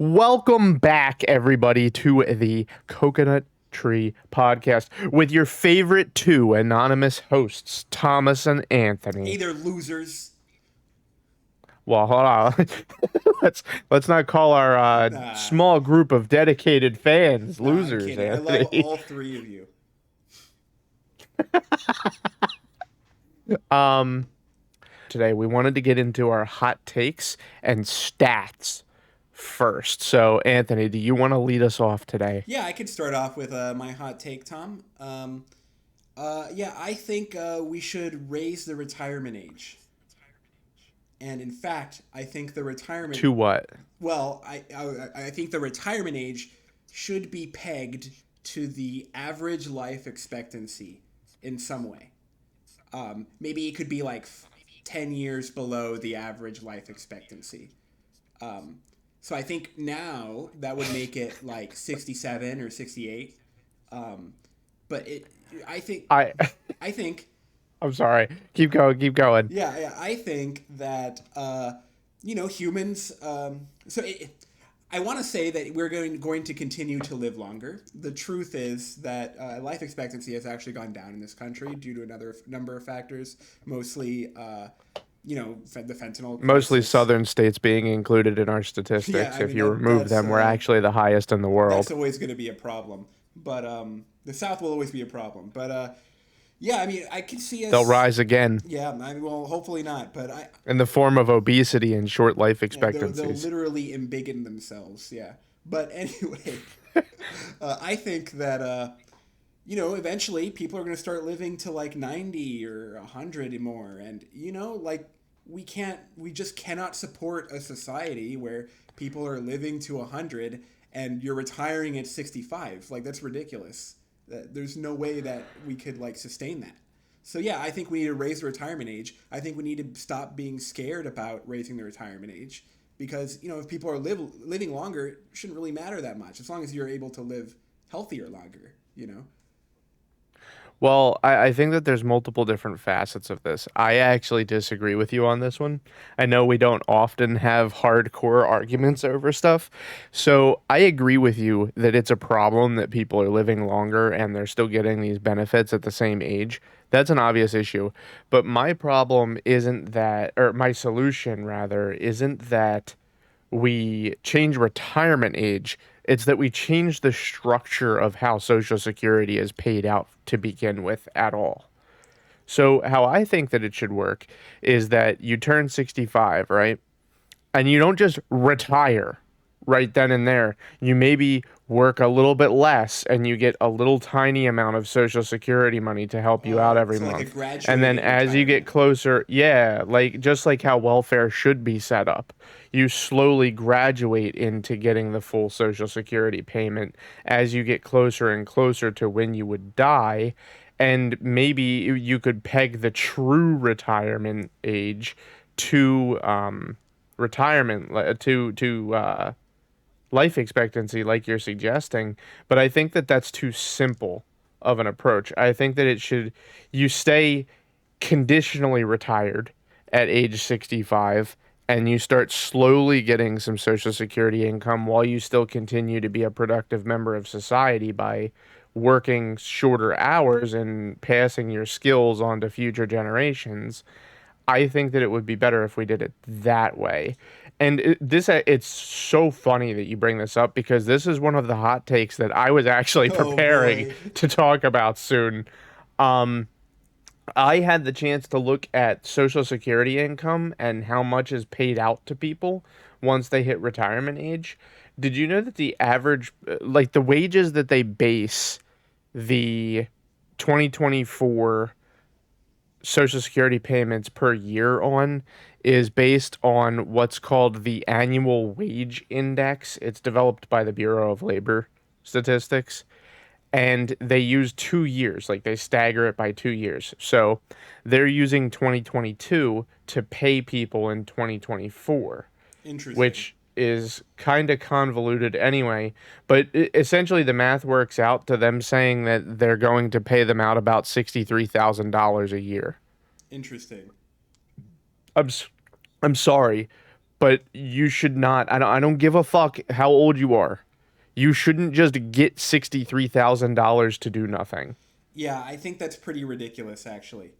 Welcome back, everybody, to the Coconut Tree Podcast with your favorite two anonymous hosts, Thomas and Hey Anthony. there, losers. Well, hold on. let's not call our Nah, small group of dedicated fans I'm losers, kidding. I love Anthony. all three of you. Um, Today we wanted to get into our hot takes and stats first. So, Anthony, do you want to lead us off today? Yeah, I could start off with my hot take, Tom. Yeah, I think we should raise the retirement age. And in fact, I think the retirement, To what? well, I think the retirement age should be pegged to the average life expectancy in some way. Maybe it could be like 10 years below the average life expectancy. Um, so I think now that would make it like 67 or 68. Um, but I think, I I think, I'm sorry. Keep going. Keep going. yeah, I think that, humans, I want to say that we're going to continue to live longer. The truth is that life expectancy has actually gone down in this country due to another number of factors, mostly, the fentanyl Mostly crisis. southern states being included in our Yeah, statistics. I If mean you remove that's them, we're actually the highest in the that's world. always going to be a problem. But the South will always be a problem. But yeah, I mean, I can see They'll us. rise again Yeah, I mean, well, hopefully not. But in the form of obesity and short life yeah, they'll expectancies. literally embiggen themselves. Yeah. But anyway, I think that eventually people are going to start living to like 90 or 100 and more, and like we just cannot support a society where people are living to 100 and you're retiring at 65. Like that's ridiculous. There's no way that we could like sustain that. So yeah, I think we need to raise the retirement age. I think we need to stop being scared about raising the retirement age because if people are living longer, it shouldn't really matter that much as long as you're able to live healthier longer. Well, I think that there's multiple different facets of this. I actually disagree with you on this one. I know we don't often have hardcore arguments over stuff. So I agree with you that it's a problem that people are living longer and they're still getting these benefits at the same age. That's an obvious issue. But my problem isn't that, or my solution rather, isn't that we change retirement age. It's that we change the structure of how Social Security is paid out to begin with at all. So, how I think that it should work is that you turn 65, right? And you don't just retire right then and there. You maybe work a little bit less and you get a little tiny amount of social security money to help you out Oh, every so like a month. And then graduating as you get retirement. closer, yeah, like just like how welfare should be set up, you slowly graduate into getting the full social security payment as you get closer and closer to when you would die. And maybe you could peg the true retirement age to retirement to life expectancy like you're suggesting, but I think that that's too simple of an approach. I think that it should you stay conditionally retired at age 65 and you start slowly getting some social security income while you still continue to be a productive member of society by working shorter hours and passing your skills on to future generations. I think that it would be better if we did it that way. And it's so funny that you bring this up because this is one of the hot takes that I was actually Oh preparing boy. to talk about soon. Um, I had the chance to look at Social Security income and how much is paid out to people once they hit retirement age. Did you know that the average, like the wages that they base the 2024 Social Security payments per year on is based on what's called the Annual Wage Index. It's developed by the Bureau of Labor Statistics, and they use 2 years, like they stagger it by 2 years. So they're using 2022 to pay people in 2024, Interesting. which is kind of convoluted anyway. But essentially, the math works out to them saying that they're going to pay them out about $63,000 a year. Interesting. I'm I'm sorry, but you should not. I don't give a fuck how old you are. You shouldn't just get $63,000 to do nothing. Yeah, I think that's pretty ridiculous, actually.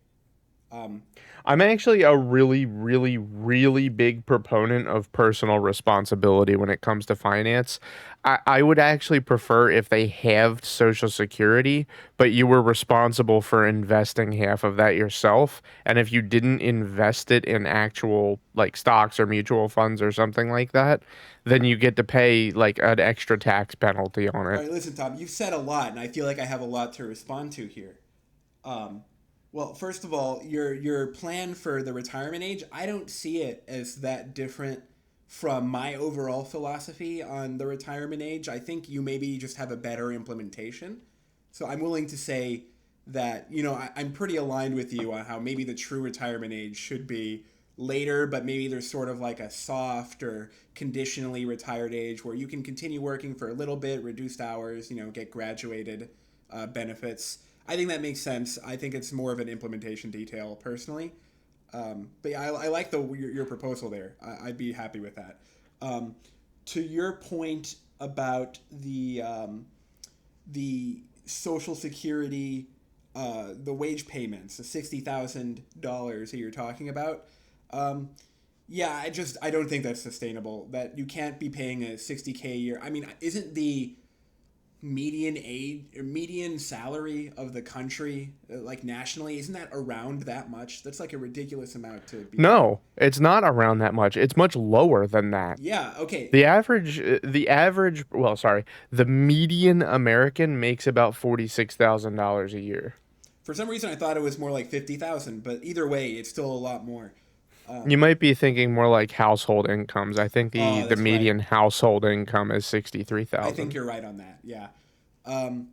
Um, I'm actually a really, really, really big proponent of personal responsibility when it comes to finance. I would actually prefer if they halved Social Security, but you were responsible for investing half of that yourself. And if you didn't invest it in actual like stocks or mutual funds or something like that, then you get to pay like an extra tax penalty on all it. right, listen, Tom, you've said a lot, and I feel like I have a lot to respond to here. Um, well, first of all, your plan for the retirement age, I don't see it as that different from my overall philosophy on the retirement age. I think you maybe just have a better implementation. So I'm willing to say that, I'm pretty aligned with you on how maybe the true retirement age should be later, but maybe there's sort of like a soft or conditionally retired age where you can continue working for a little bit, reduced hours, get graduated benefits. I think that makes sense. I think it's more of an implementation detail personally. But yeah, I like your proposal there. I'd be happy with that. Um, to your point about the Social Security, the wage payments, the $60,000 that you're talking about. Um, yeah, I don't think that's sustainable. That you can't be paying a 60K a year. I mean, isn't the median age or median salary of the country like nationally, isn't that around that much? That's like a ridiculous amount to be paying. No, it's not around that much. It's much lower than that. Yeah, okay. Well, sorry, the median American makes about $46,000 a year. For some reason I thought it was more like 50,000, but either way, it's still a lot more. You might be thinking more like household incomes. I think the Oh, the that's right. median household income is I think 63,000. you're right on that. Yeah. Um,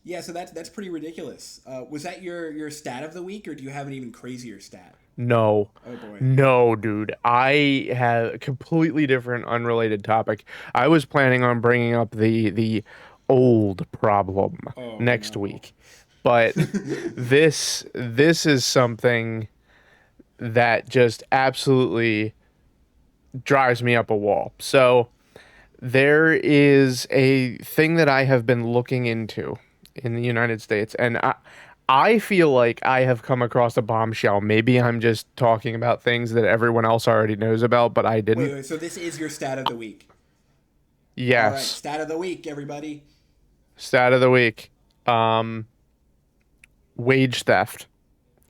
yeah, so that's pretty ridiculous. Was that your stat of the week, or do you have an even crazier stat? No. Oh boy. No, dude. I had a completely different unrelated topic. I was planning on bringing up the old problem Oh next no. week. But this is something that just absolutely drives me up a wall. So there is a thing that I have been looking into in the United States, and I feel like I have come across a bombshell. Maybe I'm just talking about things that everyone else already knows about, but I Wait, didn't. wait. So this is your stat of the week. All right, Yes. stat of the week, everybody. Stat of the week. Um, Wage theft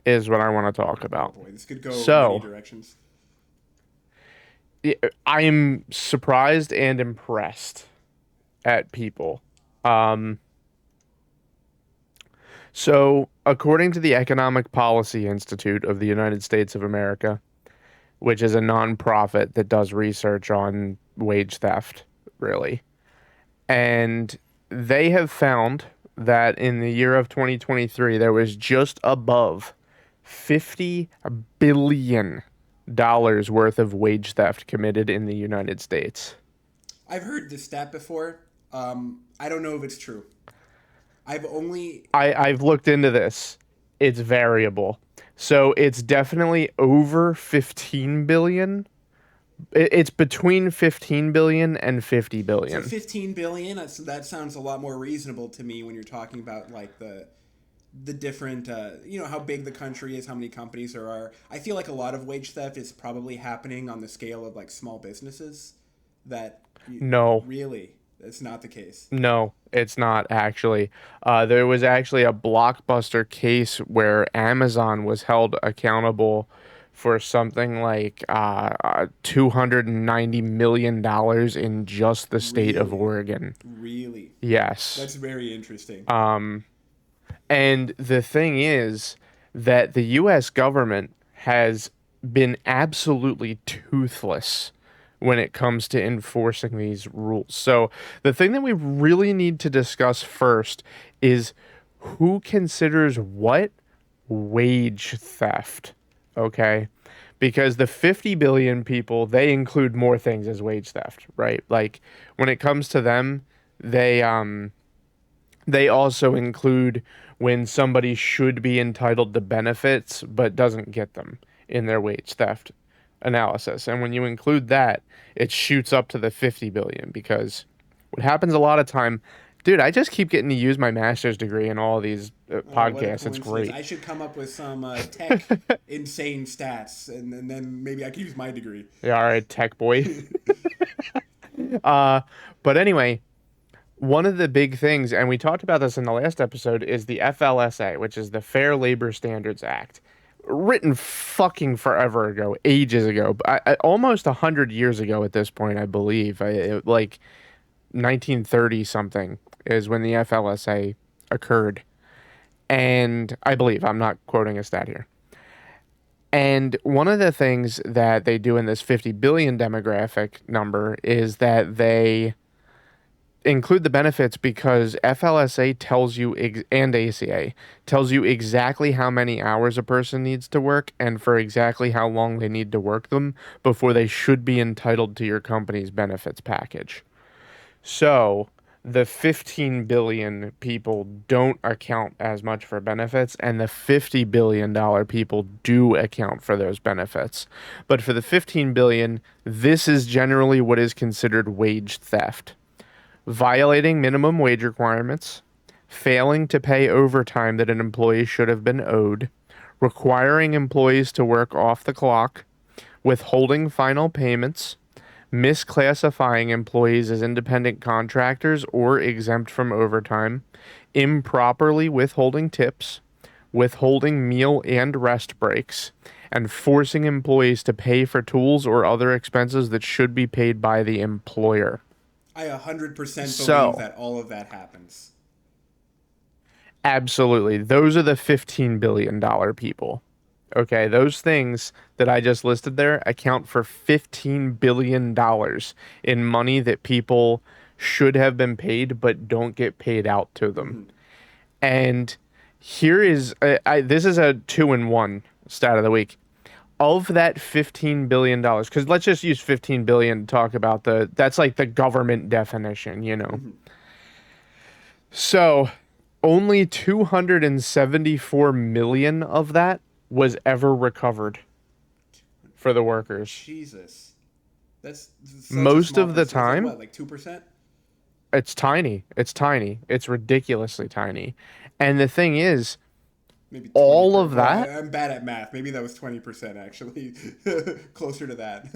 is what I want to talk Oh about. boy, this could go many So, directions. I am surprised and impressed at people. Um, so, according to the Economic Policy Institute of the United States of America, which is a nonprofit that does research on wage theft, really, and they have found that in the year of 2023, there was just above $50 billion worth of wage theft committed in the United States. I've heard this stat before. I don't know if it's true. I've only I've looked into this. It's variable. So it's definitely over 15 billion. It's between 15 billion and 50 so billion. 15 billion. That sounds a lot more reasonable to me when you're talking about like the different, how big the country is, how many companies there are. I feel like a lot of wage theft is probably happening on the scale of like small businesses. That No, really, that's not the case. no, it's not actually. There was actually a blockbuster case where Amazon was held accountable for something like $290 million in just the state of Really, Oregon. really, Yes. that's very interesting. And the thing is that the US government has been absolutely toothless when it comes to enforcing these rules. So, the thing that we really need to discuss first is who considers what wage theft, okay? Because the 50 billion people, they include more things as wage theft, right? Like when it comes to them, they they also include when somebody should be entitled to benefits but doesn't get them in their wage theft. analysis. And when you include that, it shoots up to the 50 billion because what happens a lot of time, dude, I just keep getting to use my master's degree in all of these Oh, what a podcasts. It's coincidence! great. I should come up with some tech insane stats, and then maybe I could use my degree. Yeah, all right, tech boy. Uh, but anyway, one of the big things, and we talked about this in the last episode, is the FLSA, which is the Fair Labor Standards Act, written fucking forever ago, ages ago, almost 100 years ago at this point, I believe. Like 1930 something is when the FLSA occurred, and I believe I'm not quoting a stat here. And one of the things that they do in this 50 billion demographic number is that they include the benefits because FLSA tells you and ACA tells you exactly how many hours a person needs to work and for exactly how long they need to work them before they should be entitled to your company's benefits package. So the 15 billion people don't account as much for benefits, and the $50 billion people do account for those benefits. But for the 15 billion, this is generally what is considered wage theft: violating minimum wage requirements, failing to pay overtime that an employee should have been owed, requiring employees to work off the clock, withholding final payments, misclassifying employees as independent contractors or exempt from overtime, improperly withholding tips, withholding meal and rest breaks, and forcing employees to pay for tools or other expenses that should be paid by the employer. I 100% believe So, that all of that happens. absolutely, those are the $15 billion people. Okay, those things that I just listed there account for $15 billion in money that people should have been paid but don't get paid out to them. Hmm. And here is this is a 2-in-1 stat of the week. Of that $15 billion, because let's just use 15 billion to talk about that's like the government definition, you know. Hmm. So only 274 million of that was ever recovered for the workers. Jesus, that's such a Most small of the percent. It's like time, what, like 2%? it's tiny. It's tiny. It's ridiculously tiny. And the thing is, Maybe 20 all per. of Well, that, I'm bad at math. Maybe that was 20% actually, closer to that.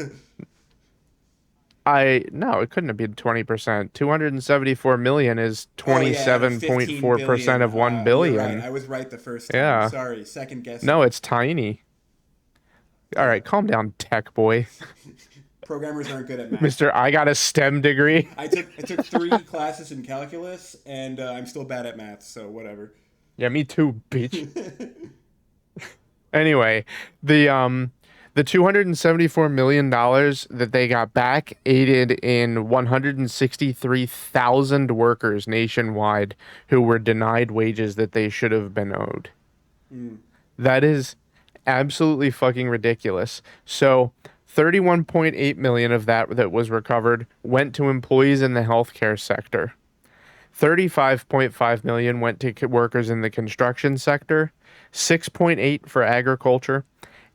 no, it couldn't have been 20%. 274 million is Oh yeah, out of 15 27.4% billion. of 1 You're right. billion. I was right the first time. Yeah. Sorry, second No, guessing. it's tiny. All Uh, right, calm down, tech boy. Programmers aren't good at math. Mr. I got a STEM degree. I took three classes in calculus, and I'm still bad at math. So whatever. Yeah, me too, bitch. Anyway, the $274 million that they got back aided in 163,000 workers nationwide who were denied wages that they should have been owed. Mm. That is absolutely fucking ridiculous. So 31.8 million of that was recovered went to employees in the healthcare sector. 35.5 million went to workers in the construction sector, 6.8 for agriculture,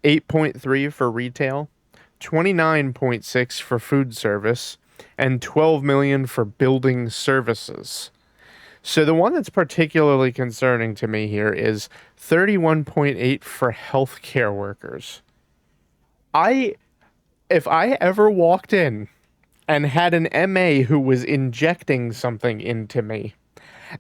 8.3 for retail, 29.6 for food service, and 12 million for building services. So the one that's particularly concerning to me here is 31.8 for healthcare workers. I if I ever walked in and had an MA who was injecting something into me,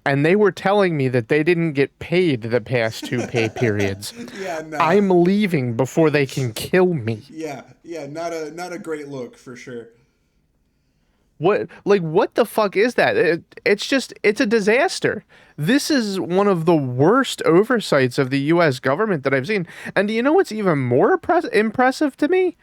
and they were telling me that they didn't get paid the past two pay periods, Yeah, nah. I'm leaving before they can kill me. Yeah, yeah, not a great look for sure. What the fuck is that? It's a disaster. This is one of the worst oversights of the US government that I've seen. And do you know what's even more impressive to me?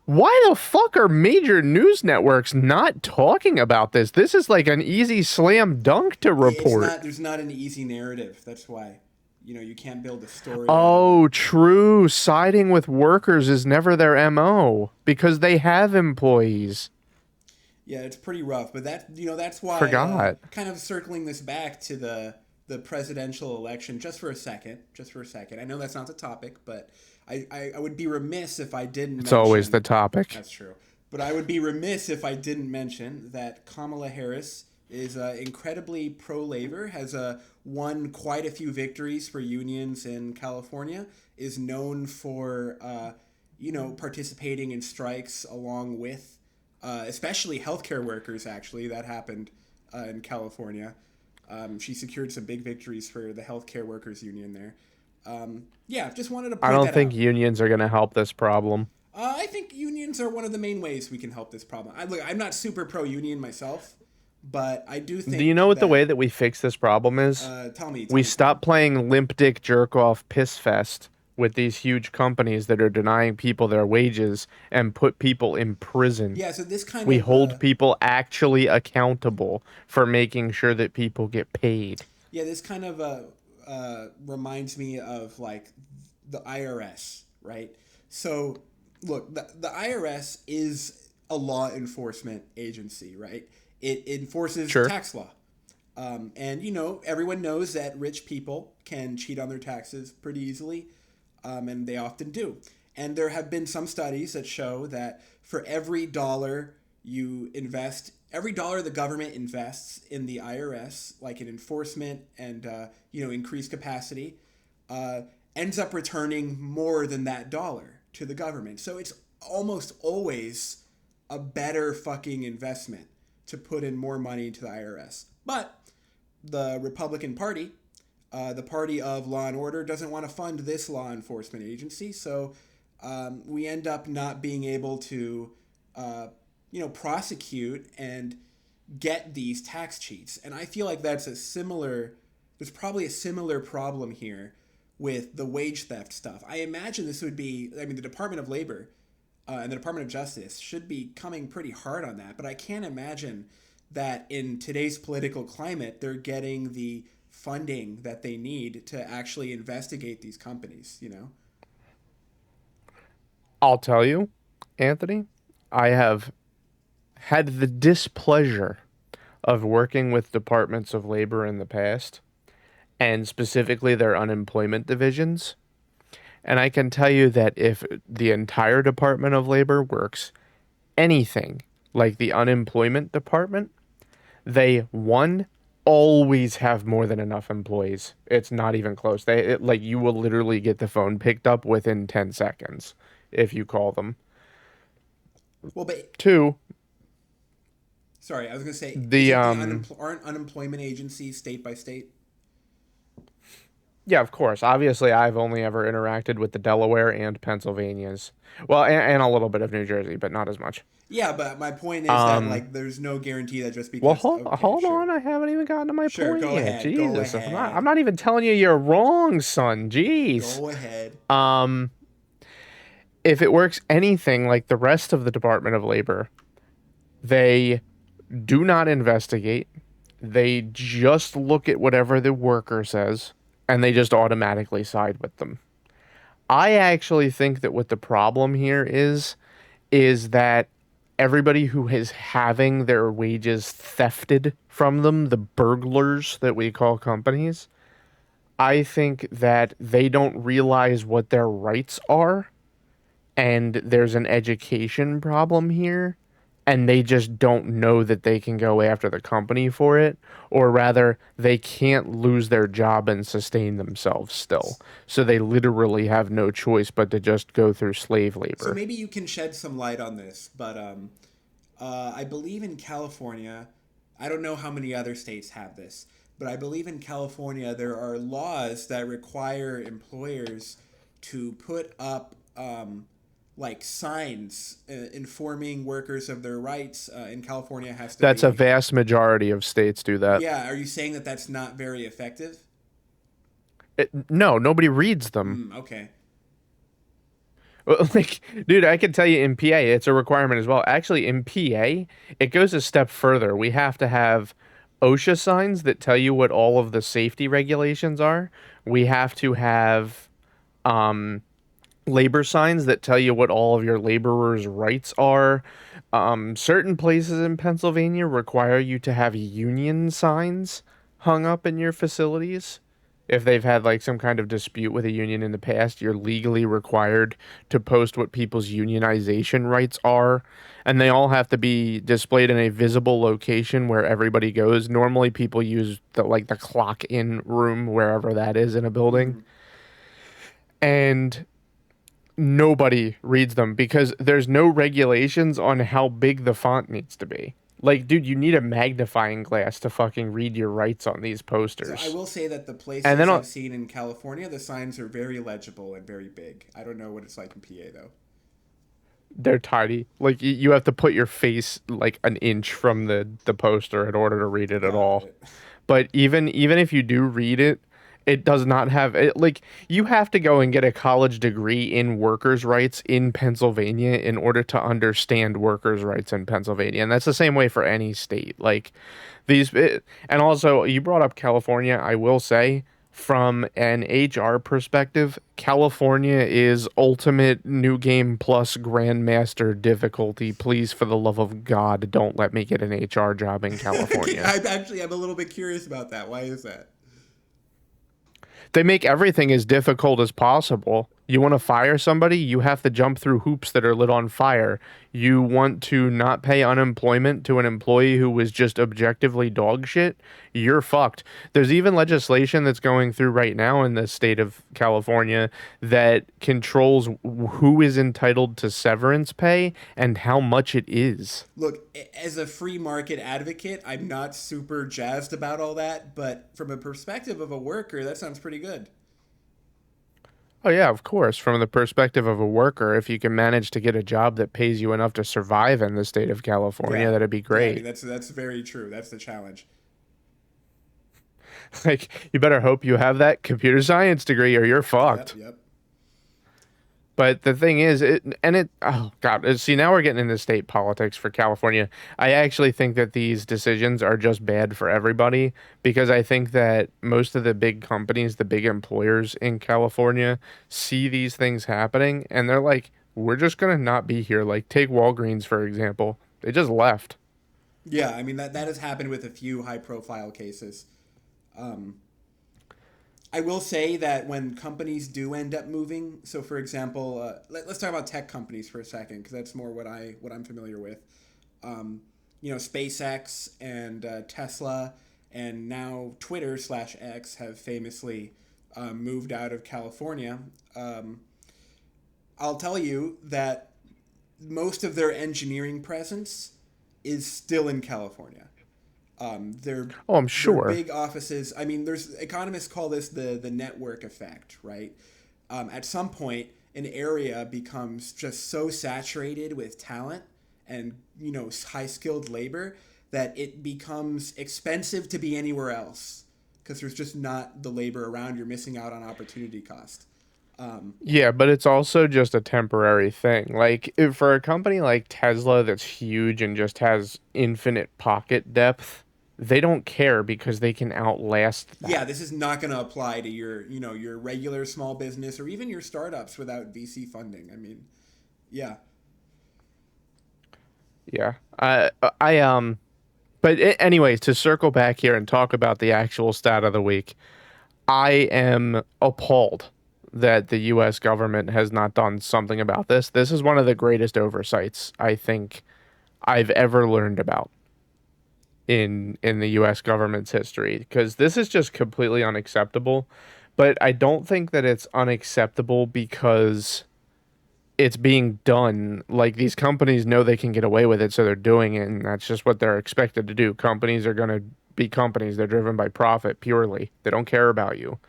Why the fuck are major news networks not talking about this? This is like an easy slam dunk to It's report. not. There's not an easy narrative. That's why. You can't build a story out of it. Oh, true. Siding with workers is never their MO because they have employees. Yeah, it's pretty rough, but that's why Forgot. kind of circling this back to the the presidential election just for a second. Just for a second. I know that's not the topic, but I would be remiss if I didn't It's always the mention. topic. That's true. But I would be remiss if I didn't mention that Kamala Harris is incredibly pro labor, has won quite a few victories for unions in California, is known for participating in strikes along with especially healthcare workers. Actually, that happened in California. She secured some big victories for the healthcare workers union there. Yeah, just wanted to I point don't that think out. unions are going to help this problem. I think unions are one of the main ways we can help this problem. I'm not super pro union myself, but I do Do you think know what the way that. that we fix this problem is? Tell We me, tell me. stop playing limp dick jerk off piss fest with these huge companies that are denying people their wages and put people in prison. Yeah, so this kind We of hold people actually accountable for making sure that people get paid. yeah, this kind of reminds me of like the IRS, right? So look, the IRS is a law enforcement agency, right? It enforces Sure. tax law. And everyone knows that rich people can cheat on their taxes pretty easily, and they often do. And there have been some studies that show that for every dollar you invest, every dollar the government invests in the IRS, like in enforcement and increased capacity, uh, ends up returning more than that dollar to the government. So it's almost always a better fucking investment to put in more money into the IRS. But the Republican Party, the party of law and order, doesn't want to fund this law enforcement agency. So we end up not being able to, prosecute and get these tax cheats. And I feel like there's probably a similar problem here with the wage theft stuff. I imagine the Department of Labor and the Department of Justice should be coming pretty hard on that. But I can't imagine that in today's political climate, they're getting the funding that they need to actually investigate these companies. I'll tell you, Anthony, I have had the displeasure of working with departments of labor in the past, and specifically their unemployment divisions. And I can tell you that if the entire Department of Labor works anything like the unemployment department, they one always have more than enough employees. It's not even close. Like you will literally get the phone picked up within 10 seconds if you call them. Well, but Two, sorry, I was going to say, the aren't unemployment agencies state by state? yeah, of course. Obviously, I've only ever interacted with the Delaware and Pennsylvanias. Well, and a little bit of New Jersey, but not as much. Yeah, but my point is that Um, like there's no guarantee that just well, because okay, hold sure. on. I haven't even gotten to my Sure, point go yet. ahead. Go Jesus, I'm ahead. not even telling you you're wrong, son. Jeez. Go ahead. Um, if it works anything like the rest of the Department of Labor, they do not investigate. They just look at whatever the worker says, and they just automatically side with them. I actually think that what the problem here is that everybody who is having their wages thefted from them, the burglars that we call companies, I think that they don't realize what their rights are, and there's an education problem here, and they just don't know that they can go after the company for it, or rather they can't lose their job and sustain themselves still, so they literally have no choice but to just go through slave So labor. maybe you can shed some light on this, but I believe in California, I don't know how many other states have this, but I believe in California there are laws that require employers to put up like signs informing workers of their rights. In California, has to That's a be. vast majority of states do that. Yeah, are you saying that that's not very effective? No, nobody reads them. Okay. Well, like, dude, I can tell you in PA, it's a requirement as well. Actually, in PA, it goes a step further. We have to have OSHA signs that tell you what all of the safety regulations are. We have to have um, labor signs that tell you what all of your laborers' rights are. Certain places in Pennsylvania require you to have union signs hung up in your facilities. If they've had like some kind of dispute with a union in the past, you're legally required to post what people's unionization rights are, and they all have to be displayed in a visible location where everybody goes. Normally, people use the clock in room wherever that is in a building, Hmm. and nobody reads them because there's no regulations on how big the font needs to be. Like, dude, you need a magnifying glass to fucking read your rights on these So I posters. will say that the And places then I've seen in California, the signs are very legible and very big. I don't know what it's like in PA though. they're tiny. Like you have to put your face like an inch from the poster in order to read it at Got all. it. But even if you do read it, it does not have it. Like you have to go and get a college degree in workers' rights in Pennsylvania in order to understand workers' rights in Pennsylvania, and that's the same way for any state. Like and also you brought up California. I will say, from an HR perspective, California is ultimate new game plus grandmaster difficulty. Please, for the love of God, don't let me get an HR job in California. I'm a little bit curious about that. Why is that? They make everything as difficult as possible. You want to fire somebody, you have to jump through hoops that are lit on fire. You want to not pay unemployment to an employee who was just objectively dog shit, you're fucked. There's even legislation that's going through right now in the state of California that controls who is entitled to severance pay and how much it is. Look, as a free market advocate, I'm not super jazzed about all that, but from a perspective of a worker, that sounds pretty good. Oh yeah, of course. From the perspective of a worker, if you can manage to get a job that pays you enough to survive in the state of California, Yeah. that'd be Yeah, I mean great. that's very true. That's the challenge. Like, you better hope you have that computer science degree or you're Yep, fucked. yep. But the thing is, oh God, see, now we're getting into state politics for California. I actually think that these decisions are just bad for everybody because I think that most of the big companies, the big employers in California, see these things happening and they're like, we're just gonna not be here. Like, take Walgreens, for example. They just left. Yeah, I mean that has happened with a few high profile cases. Um, I will say that when companies do end up moving, so for example, us talk about tech companies for a second because that's more what I'm familiar with. Um, SpaceX and Tesla and now Twitter slash X have famously moved out of California. Um, I'll tell you that most of their engineering presence is still in California. Their Oh, I'm their sure. big offices. I mean, there's economists call this the network effect, right? At some point, an area becomes just so saturated with talent and high skilled labor that it becomes expensive to be anywhere else because there's just not the labor around. You're missing out on opportunity cost. Yeah, but it's also just a temporary thing. Like, if for a company like Tesla that's huge and just has infinite pocket depth, they don't care because they can outlast Yeah, that. this is not going to apply to your regular small business or even your startups without VC funding. I mean, yeah. Yeah. But anyways, to circle back here and talk about the actual stat of the week, I am appalled that the US government has not done something about this. This is one of the greatest oversights I think I've ever learned about in the US government's history because this is just completely unacceptable. But I don't think that it's unacceptable because it's being done. Like these companies know they can get away with it, so they're doing it, and that's just what they're expected to do. Companies are going to be companies. They're driven by profit purely. They don't care about you.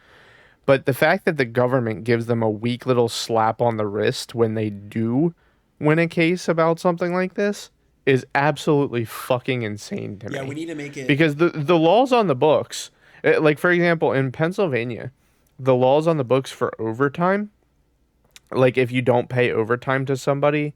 But the fact that the government gives them a weak little slap on the wrist when they do win a case about something like this is absolutely fucking insane to Yeah, we me. need to make it. Because the laws on the books, like for example, in Pennsylvania, the laws on the books for overtime, like if you don't pay overtime to somebody,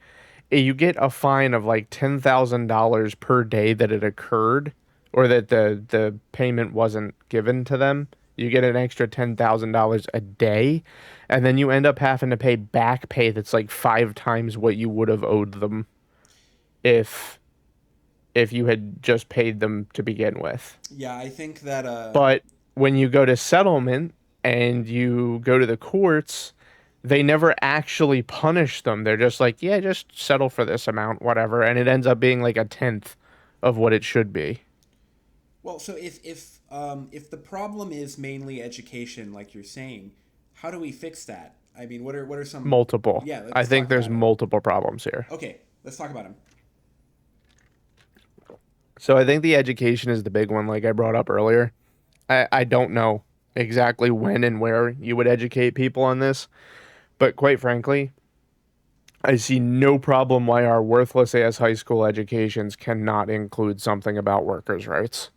you get a fine of like $10,000 per day that it occurred or that the payment wasn't given to them. You get an extra $10,000 a day, and then you end up having to pay back pay that's like five times what you would have owed them if if you had just paid them to begin with. Yeah, I think that But when you go to settlement and you go to the courts, they never actually punish them. They're just like, yeah, just settle for this amount, whatever. And it ends up being like a tenth of what it should be. well, so if the problem is mainly education, like you're saying, how do we fix that? I mean, what are some? Multiple. Yeah, I let's think talk there's about it. multiple problems here. Okay, let's talk about them. So I think the education is the big one, like I brought up earlier. I don't know exactly when and where you would educate people on this, but quite frankly, I see no problem why our worthless ass high school educations cannot include something about workers' rights.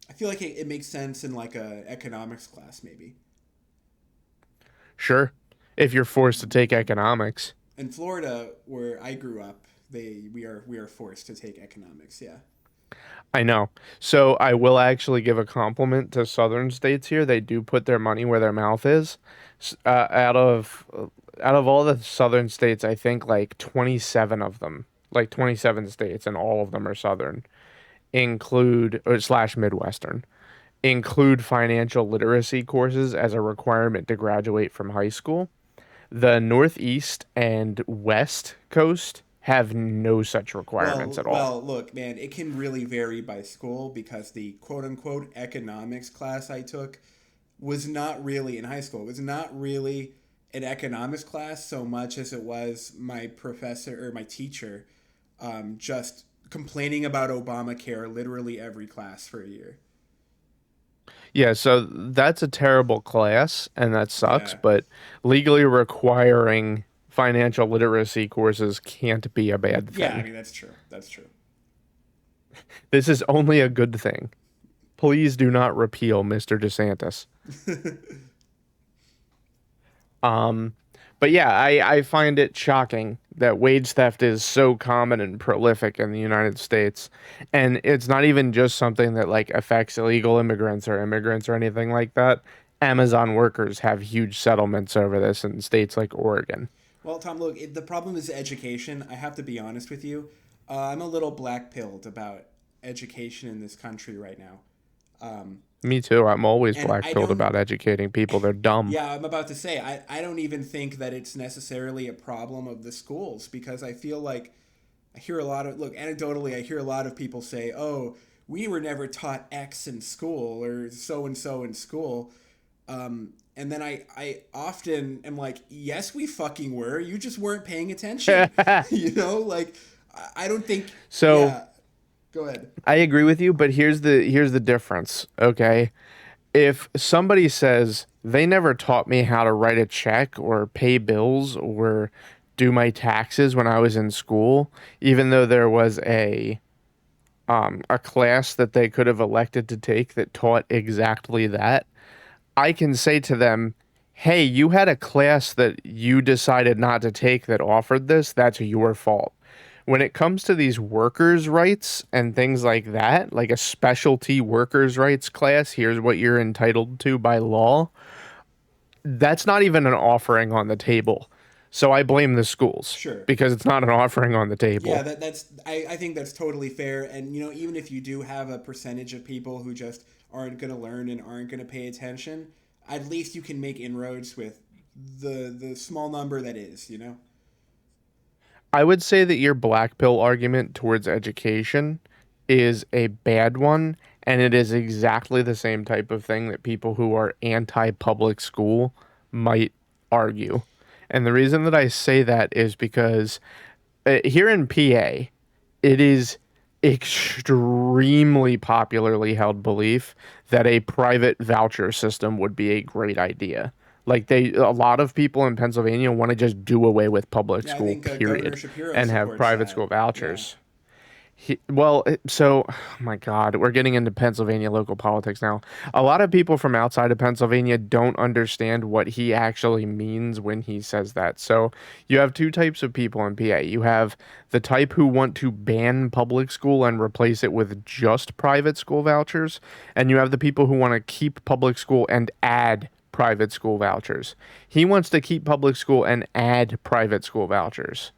I feel like it makes sense in like a economics class maybe. Sure, if you're forced to take economics. In Florida, where I grew up, they we are forced to take economics. Yeah. I know. So I will actually give a compliment to southern states here. They do put their money where their mouth is. Out of all the southern states, I think like 27 of them, like 27 states, and all of them are southern, include or slash Midwestern, include financial literacy courses as a requirement to graduate from high school. The Northeast and West Coast have no such requirements at all. Look, man, it can really vary by school because the quote unquote economics class I took was not really in high school. It was not really an economics class so much as it was my professor or my teacher just complaining about Obamacare literally every class for a year. Yeah, so that's a terrible class and that sucks, Yeah. but legally requiring financial literacy courses can't be a bad Yeah, I thing. mean, that's true. That's true. This is only a good thing. Please do not repeal Mr. DeSantis. Um, but yeah, I find it shocking that wage theft is so common and prolific in the United States. And it's not even just something that like affects illegal immigrants or immigrants or anything like that. Amazon workers have huge settlements over this in states like Oregon. Well, Tom, look, the problem is education. I have to be honest with you. I'm a little black pilled about education in this country right now. Um, Me too. I'm always and I black-pilled don't, about educating people. They're dumb. yeah, I'm about to say, I don't even think that it's necessarily a problem of the schools because I feel like I hear a lot of, look, anecdotally, I hear a lot of people say, oh, we were never taught X in school or so and so in school. And then I often am like, yes, we fucking were. You just weren't paying attention. You know, like, I don't think, So yeah, go ahead. I agree with you, but here's the difference, okay? If somebody says they never taught me how to write a check or pay bills or do my taxes when I was in school, even though there was a class that they could have elected to take that taught exactly that, I can say to them, "Hey, you had a class that you decided not to take that offered this. That's your fault." When it comes to these workers' rights and things like that, like a specialty workers' rights class, here's what you're entitled to by law, that's not even an offering on the table. So I blame the schools Sure. because it's not an offering on the Yeah, table. I think that's totally fair. And, you know, even if you do have a percentage of people who just aren't going to learn and aren't going to pay attention, at least you can make inroads with the small number that is, you know? I would say that your black pill argument towards education is a bad one, and it is exactly the same type of thing that people who are anti public school might argue. And the reason that I say that is because here in PA, it is extremely popularly held belief that a private voucher system would be a great idea. Like a lot of people in Pennsylvania want to just do away with public Yeah, I school, think Governor period, Shapiro and have supports private that. school Yeah. vouchers. Oh my God, we're getting into Pennsylvania local politics now. A lot of people from outside of Pennsylvania don't understand what he actually means when he says that. So you have two types of people in PA. You have the type who want to ban public school and replace it with just private school vouchers, and you have the people who want to keep public school and add private school vouchers. He wants to keep public school and add private school vouchers.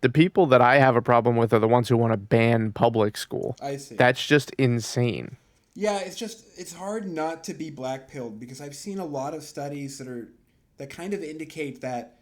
The people that I have a problem with are the ones who want to ban public school. I see. That's just insane. Yeah, it's hard not to be black pilled because I've seen a lot of studies that kind of indicate that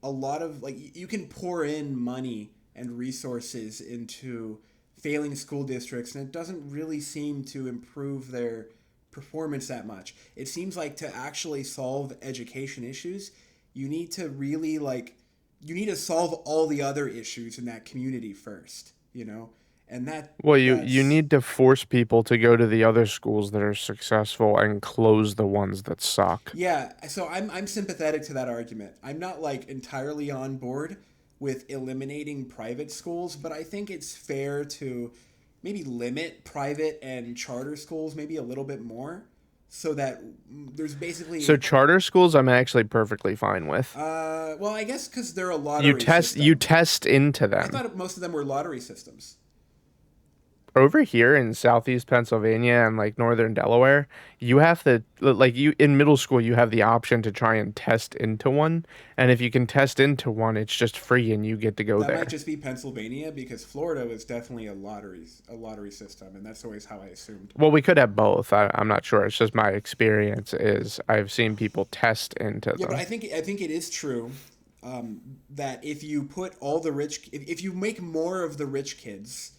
a lot of like you can pour in money and resources into failing school districts and it doesn't really seem to improve their performance that much. It seems like to actually solve education issues, you need to really like you need to solve all the other issues in that community first, you know? And Well, you that's need to force people to go to the other schools that are successful and close the ones that suck. Yeah, so I'm sympathetic to that argument. I'm not like entirely on board with eliminating private schools, but I think it's fair to maybe limit private and charter schools maybe a little bit more so that there's So basically charter schools, I'm actually perfectly fine with. well, I guess cuz they're a You lottery test you system. test into I them. thought most of them were lottery systems. Over here in southeast Pennsylvania and like northern Delaware, you have to like you in middle school you have the option to try and test into one, and if you can test into one, it's just free and you get to go That might there. just be Pennsylvania because Florida was definitely a lottery system and that's always how I assumed. Well, we could have both. I'm not sure. It's just my experience is I've seen people test into Yeah, but them. I think it is true that if you put all the rich, if you make more of the rich kids,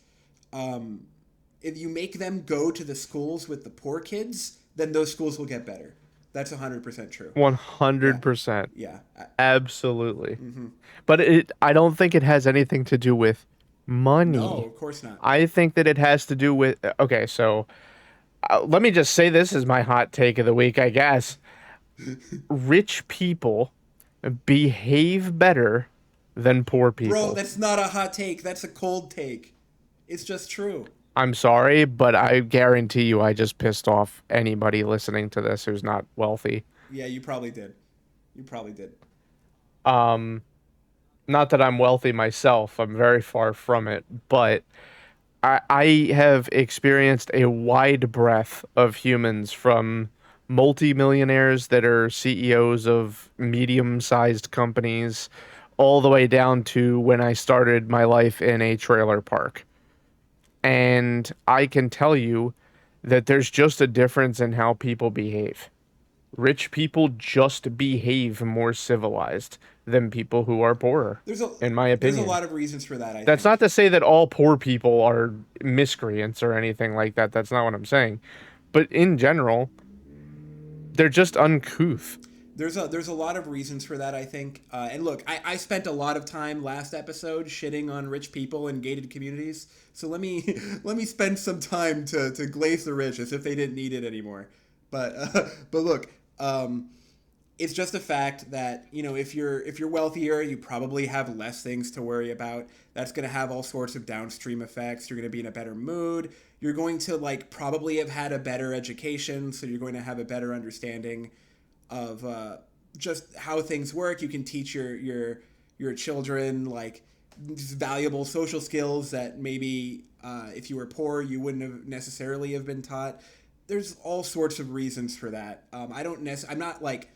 um, if you make them go to the schools with the poor kids, then those schools will get better. That's 100% true. Yeah, 100%. yeah. Absolutely. But I don't think it has anything to do with No, money. of course not. I think that it has to do with okay, so let me just say this is my hot take of the week, I guess. Rich people behave better than poor Bro, people. that's not a hot take. That's a cold take. It's just true. I'm sorry, but I guarantee you I just pissed off anybody listening to this who's not wealthy. Yeah, you probably did. You probably did. Um, Not that I'm wealthy myself, I'm very far from it, but I have experienced a wide breadth of humans from multimillionaires that are CEOs of medium-sized companies all the way down to when I started my life in a trailer park. And I can tell you that there's just a difference in how people behave. Rich people just behave more civilized than people who are poorer, There's a in my there's a opinion. lot of reasons for that, I That's not think. to say that all poor people are miscreants or anything like that. That's not what I'm saying. But in general, they're just uncouth. There's a lot of reasons for that, I think. And look, I spent a lot of time last episode shitting on rich people in gated communities. So let me let me spend some time to glaze the rich as if they didn't need it anymore. But look, it's just a fact that if you're wealthier, you probably have less things to worry about. That's going to have all sorts of downstream effects. You're going to be in a better mood. You're going to like probably have had a better education, so you're going to have a better understanding of just how things work. You can teach your children like just valuable social skills that maybe if you were poor you wouldn't have necessarily have been taught. There's all sorts of reasons for that. I'm not like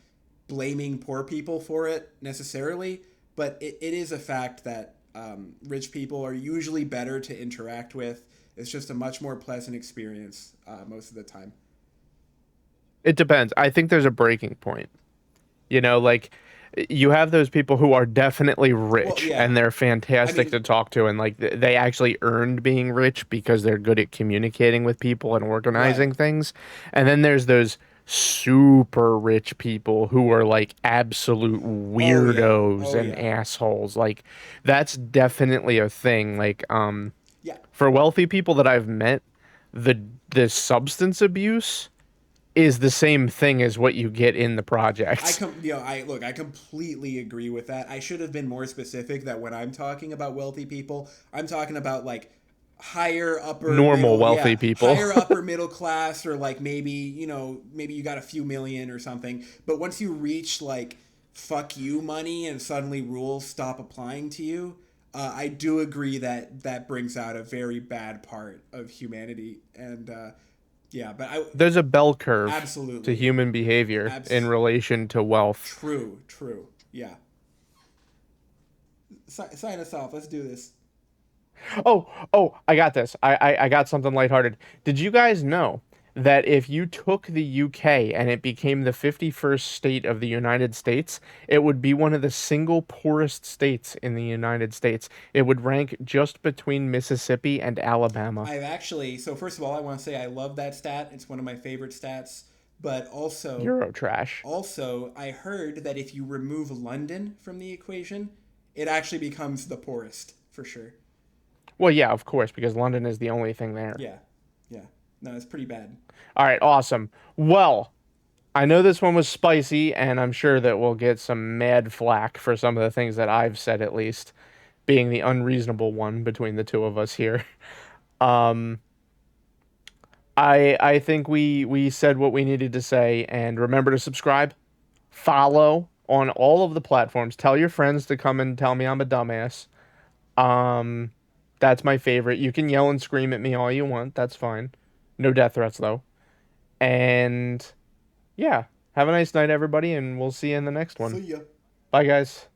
blaming poor people for it necessarily, but it is a fact that rich people are usually better to interact with. It's just a much more pleasant experience most of the time. It depends. I think there's a breaking point. Like you have those people who are definitely Well, rich yeah. and they're I fantastic mean, to talk to and like they actually earned being rich because they're good at communicating with people and right. organizing things. And then there's those super rich people who are like absolute Oh yeah. weirdos Oh and yeah. assholes. Like that's definitely a thing. Like Yeah. for wealthy people that I've met, the the substance abuse is the same thing as what you get in the projects. I look, I completely agree with that. I should have been more specific that when I'm talking about wealthy people, I'm talking about like Normal wealthy people. higher upper middle class or like maybe, maybe you got a few million or something. But once you reach like fuck you money and suddenly rules stop applying to you, I do agree that that brings out a very bad part of humanity and yeah, but I There's a bell curve to absolutely human behavior in abs relation to wealth. true, true. Yeah. sign us off. Let's do this. Oh, I got this. I got something lighthearted. Did you guys know that if you took the UK and it became the 51st state of the United States, it would be one of the single poorest states in the United States? It would rank just between Mississippi and Alabama. I've actually, so first of all, I want to say I love that stat. It's one of my favorite stats. But Euro trash. I heard that if you remove London from the equation, it actually becomes the poorest for sure. Well, yeah, of course, because London is the only thing there. Yeah, yeah. No, it's pretty bad. All right, awesome. Well, I know this one was spicy, and I'm sure that we'll get some mad flack for some of the things that I've said, at least, being the unreasonable one between the two of us here. Um, I think we said what we needed to say, and remember to subscribe, follow on all of the platforms. Tell your friends to come and tell me I'm a dumbass. Um, that's my favorite. You can yell and scream at me all you want. That's fine. No death threats though. And yeah, have a nice night, everybody, and we'll see you in the next one. See ya. Bye, guys.